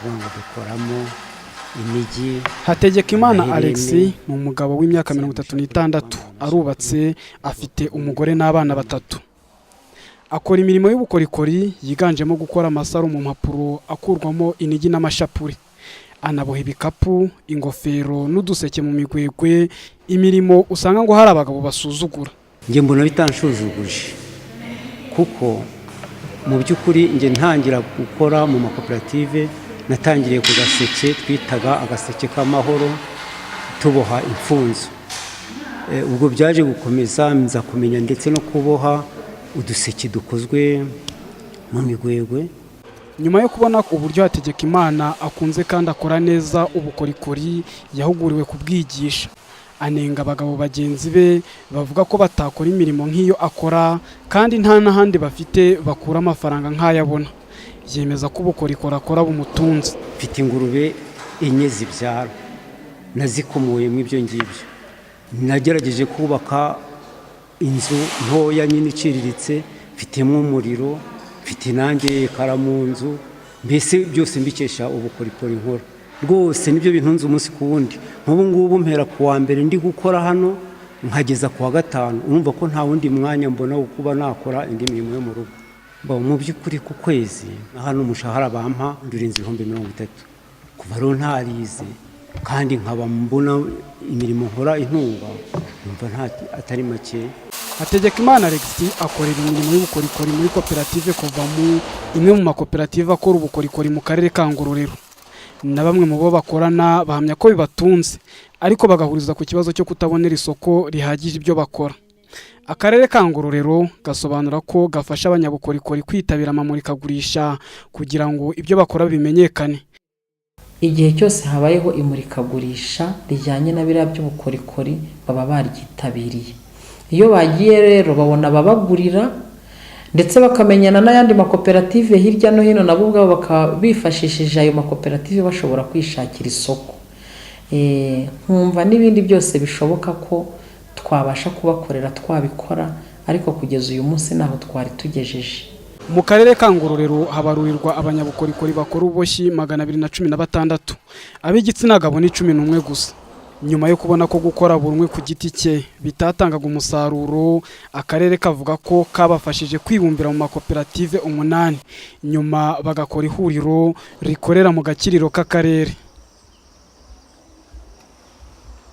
ngo dukoramo imijyi. Hategekimana Alex ni umugabo w'imyaka 36, arubatse, afite umugore n'abana 3. Akora imirimo y'ubukorikori yiganjemo gukora amasaro mu mpapuro akurwamo inigi n'amashapure. Anaboha ibikapu, ingofero n'uduseke mu migwegwe, imirimo usanga ngo hari abagabo basuzugura. Nge mbona bitanshuzuguje kuko mu by'ukuri nge ntangira gukora mu makoperative natangiriye ku gaseke twitaga agaseke k'amahoro tuboha imfunzo. Ubwo byaje gukomeza nza kumenya ndetse no kuboha uduseke dukozwe mu migwegwe. Nyuma yo kubona uburyo Hategekimana akunze kandi akora neza ubukorikori, yahuguriwe kubwigisha. Anenga abagabo bagenzi be bavuga ko batakora imirimo nk'iyo akora kandi nta n'ahandi bafite bakura amafaranga nk'ayabona. Yemeza ko ubukorikori akora bumutunze. Mfite ingurube 4 zibyara, nazikomoye mu ibyo ngibyo. Nagerageje kubaka inzu ntoya nyine iciriritse, mfitemo umuriro, mfite nanjye ekara mu nzu, mbese byose mbikesha ubukorikori nkora. Rwose nibyo bintunze umunsi ku wundi. Nk'ubu ngubu mpera ku wa mbere ndi gukora hano nkageza ku wa 5, urumva ko nta wundi mwanya mbona wo kuba nakora indi mirimo yo mu rugo. Mu by'ukuri ku kwezi hano umushahara bampa ndurenze 30,000. Kuva rero ntarize kandi nkaba mbona imirimo nkora intunga, numva atari make. Hategekimana Alex akorera imirimo y'ubukorikori muri koperative Kovamu, imwe mu makoperative akora ubukorikori mu karere ka Ngororero. Na bamwe mu bo bakorana bahamya ko bibatunze, ariko bagahuriza ku kibazo cyo kutabonera isoko rihagije ibyo bakora. Akarere ka Ngororero gasobanura ko gafasha abanyabukorikori kwitabira amamurikagurisha kugira ngo ibyo bakora bimenyekane. Igihe cyose habayeho imurikagurisha rijyanye na biriya by'ubukorikori baba baryitabiriye. Iyo bagiye rero babona babagurira ndetse bakamenyana n'ayandi makoperative hirya no hino, nabo ubwabo bakabifashishije ayo makoperative bashobora kwishakira isoko. Nkumva n'ibindi byose bishoboka ko twabasha kubakorera twabikora, ariko kugeza uyu munsi naho twari tugejeje. Mu karere ka Ngororero habarurirwa abanyabukorikori bakora uboshyi 216, ab'igitsina gabo ni 11 gusa. Nyuma yo kubona ko gukora buri umwe ku giti cye bitatangaga umusaruro, akarere kavuga ko kabafashije kwibumbira mu makoperative 8, nyuma bagakora ihuriro rikorera mu gakiriro k'akarere.